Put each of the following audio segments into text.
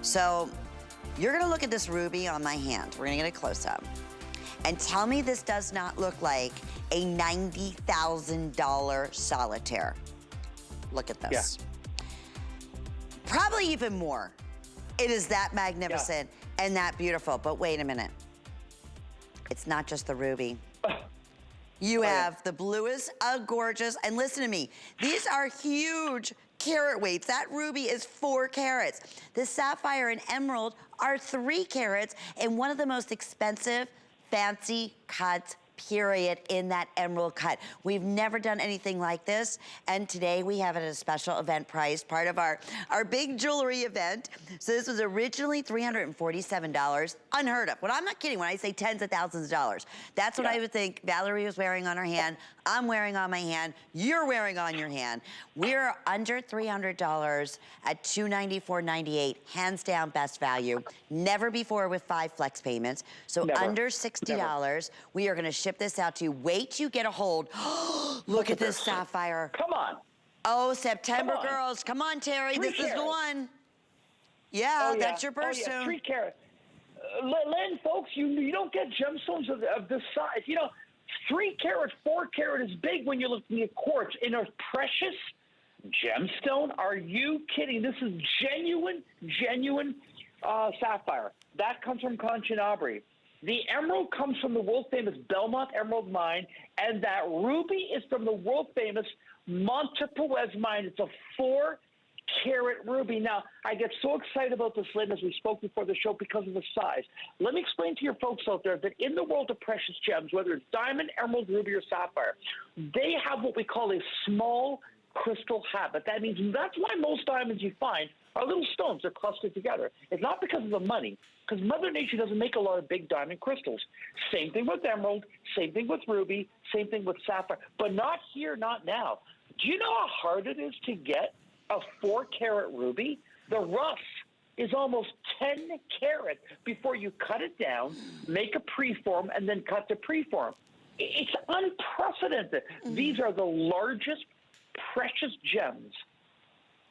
So you're gonna look at this ruby on my hand. We're gonna get a close-up. And tell me this does not look like a $90,000 solitaire. Look at this. Yeah. Probably even more. It is that magnificent and that beautiful. But wait a minute. It's not just the ruby. You have the bluest, gorgeous, and listen to me, these are huge carat weights. That ruby is 4 carats. The sapphire and emerald are 3 carats, and one of the most expensive, fancy cuts, period, in that emerald cut. We've never done anything like this, and today we have it at a special event price, part of our big jewelry event. So this was originally $347, unheard of. Well, I'm not kidding when I say tens of thousands of dollars. That's what I would think Valerie was wearing on her hand, I'm wearing on my hand, you're wearing on your hand. We're under $300 at $294.98, hands down best value. Never before with 5 flex payments. So under $60, we are gonna ship this out to you. Wait till you get a hold. Look at this sapphire. Come on. Oh, September girls. Come on, Terry, this is the one. Yeah, that's your birthstone. 3 carat. Len, folks, you don't get gemstones of this size. You know, 3 carat, 4 carat is big when you're looking at quartz. In a precious gemstone? Are you kidding? This is genuine sapphire. That comes from Kanchanaburi. The emerald comes from the world-famous Belmont Emerald Mine, and that ruby is from the world-famous Montepuez Mine. It's a 4-carat ruby. Now, I get so excited about this, Lynn, as we spoke before the show, because of the size. Let me explain to your folks out there that in the world of precious gems, whether it's diamond, emerald, ruby, or sapphire, they have what we call a small crystal habit. That means that's why most diamonds you find are little stones. They're clustered together. It's not because of the money, because Mother Nature doesn't make a lot of big diamond crystals. Same thing with emerald, same thing with ruby, same thing with sapphire, but not here, not now. Do you know how hard it is to get a 4-carat ruby? The rough is almost 10 carat before you cut it down, make a preform, and then cut the preform. It's unprecedented. These are the largest precious gems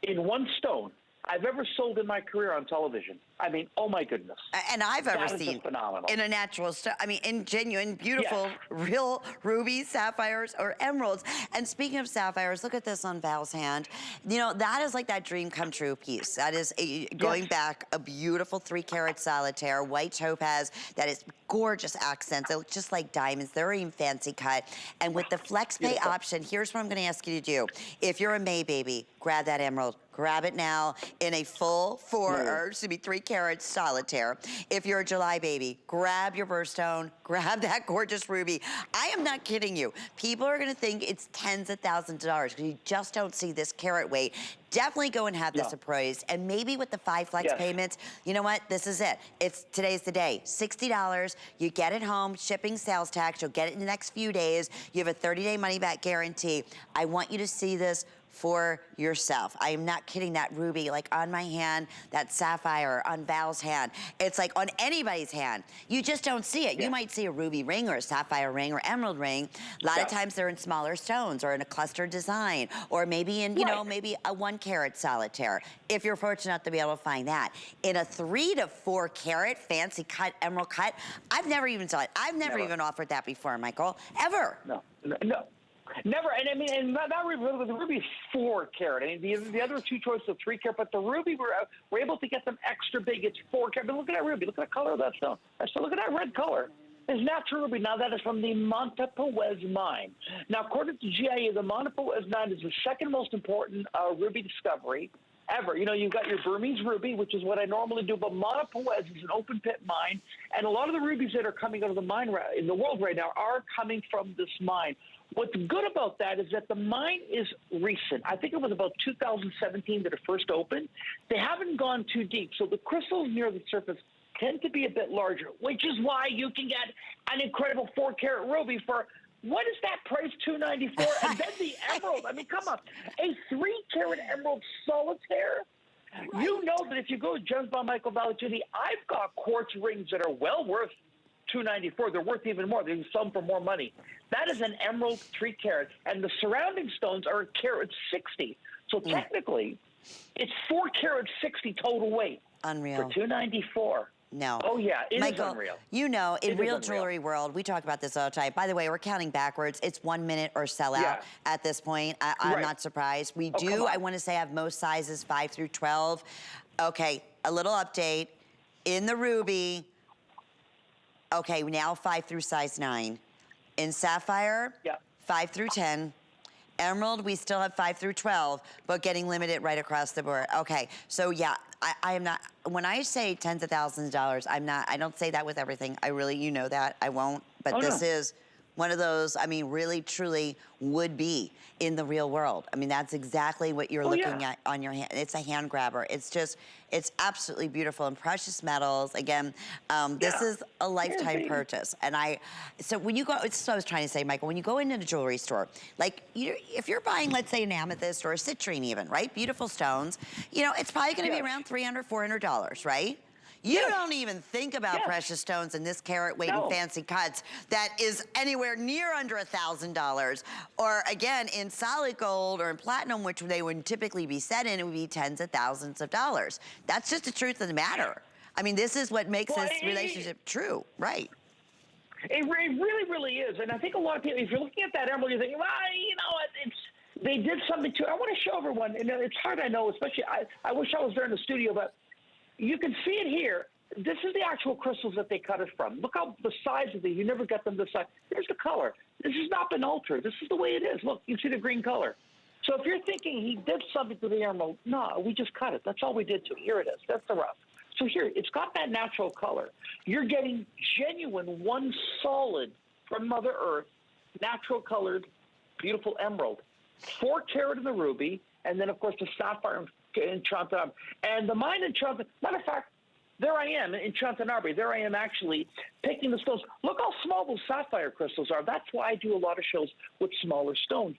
in one stone I've ever sold in my career on television. I mean, oh my goodness. And I've ever seen phenomenal. In a natural I mean, in genuine, beautiful, real rubies, sapphires, or emeralds. And speaking of sapphires, look at this on Val's hand. You know, that is like that dream come true piece. That is, going back, a beautiful 3-carat solitaire, white topaz, that is gorgeous accents. They look just like diamonds. They're even fancy cut. And with the flex pay option, here's what I'm gonna ask you to do. If you're a May baby, grab that emerald. Grab it now in a full 3-carat solitaire. If you're a July baby, grab your birthstone, grab that gorgeous ruby. I am not kidding you. People are gonna think it's tens of thousands of dollars because you just don't see this carat weight. Definitely go and have this appraised. And maybe with the 5 flex payments, you know what? This is it. Today's the day. $60, you get it home, shipping, sales tax, you'll get it in the next few days. You have a 30-day money-back guarantee. I want you to see this for yourself. I am not kidding. That ruby, like on my hand, that sapphire on Val's hand, it's like on anybody's hand. You just don't see it. You might see a ruby ring or a sapphire ring or emerald ring. A lot of times they're in smaller stones or in a cluster design, or maybe in, you know, maybe a 1-carat solitaire, if you're fortunate enough to be able to find that. In a 3 to 4 carat fancy cut, emerald cut, I've never even saw it. I've never even offered that before, Michael, ever. No. Never, and I mean, and that ruby, the ruby is 4 carat. I mean, the other 2 choices are 3 carat, but the ruby, we're able to get them extra big. It's 4 carat. But look at that ruby. Look at the color of that stone. So look at that red color. It's natural ruby. Now, that is from the Montepuez Mine. Now, according to GIA, the Montepuez Mine is the second most important ruby discovery ever. You know, you've got your Burmese ruby, which is what I normally do, but Montepuez is an open pit mine, and a lot of the rubies that are coming out of the mine in the world right now are coming from this mine. What's good about that is that the mine is recent. I think it was about 2017 that it first opened. They haven't gone too deep, so the crystals near the surface tend to be a bit larger, which is why you can get an incredible 4-carat ruby for, what is that price, $294? And then the emerald, I mean, come on, a 3-carat emerald solitaire? Right. You know that if you go to Gems by Michael Valitutti, I've got quartz rings that are well worth $294. They're worth even more. They can sell them for more money. That is an emerald 3-carat, and the surrounding stones are a carat 60. So technically, it's 4 carat 60 total weight. Unreal. For $294. No. Oh, yeah, it Michael, is unreal. you know, in It real is unreal. jewelry world, we talk about this all the time. By the way, we're counting backwards. It's 1 minute or sell out at this point. I'm Right. not surprised. We Oh, do, I want to say, have most sizes 5 through 12. Okay, a little update. In the ruby, okay, now 5 through size 9. In sapphire, 5 through 10. Emerald, we still have 5 through 12, but getting limited right across the board. Okay, so yeah, I am not, when I say tens of thousands of dollars, I don't say that with everything. I really, you know that, I won't, but this is one of those, I mean, really, truly would be in the real world. I mean, that's exactly what you're looking at on your hand. It's a hand grabber. It's just, it's absolutely beautiful. And precious metals, again, this is a lifetime purchase. And so when you go, it's what I was trying to say, Michael, when you go into the jewelry store, like if you're buying, let's say an amethyst or a citrine even, right? Beautiful stones, you know, it's probably gonna be around $300, $400, right? You don't even think about precious stones in this carat weight and fancy cuts that is anywhere near under $1,000. Or again, in solid gold or in platinum, which they would typically be set in, it would be tens of thousands of dollars. That's just the truth of the matter. I mean, this is what makes this relationship true, right? It really, really is. And I think a lot of people, if you're looking at that emerald, you're thinking, well, you know, they did something to it. I want to show everyone, and it's hard, I know, especially, I wish I was there in the studio, but you can see it here. This is the actual crystals that they cut it from. Look how the size of these. You never get them this size. Here's the color. This has not been altered. This is the way it is. Look, you see the green color. So if you're thinking he did something to the emerald, no, we just cut it. That's all we did to it. Here it is. That's the rough. So here, it's got that natural color. You're getting genuine, one solid from Mother Earth, natural colored, beautiful emerald. 4 carat in the ruby, and then, of course, the sapphire in Chantanabri. And the mine in Chantanabri, matter of fact, there I am in Chantanabri. There I am actually picking the stones. Look how small those sapphire crystals are. That's why I do a lot of shows with smaller stones.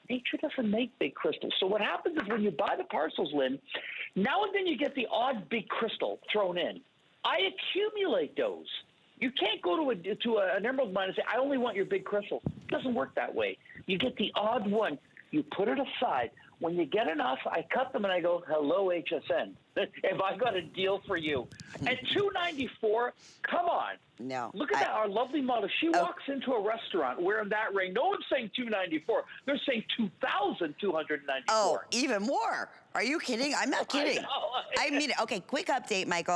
Nature doesn't make big crystals. So what happens is when you buy the parcels, Lynn, now and then you get the odd big crystal thrown in. I accumulate those. You can't go to an emerald mine and say, I only want your big crystal. It doesn't work that way. You get the odd one. You put it aside. When you get enough, I cut them and I go, hello, HSN. Have I got a deal for you? At $294, come on. No. Look at that, our lovely model. She walks into a restaurant wearing that ring. No one's saying $294. They're saying $2,294. Oh, even more. Are you kidding? I'm not kidding. I mean, okay, quick update, Michael.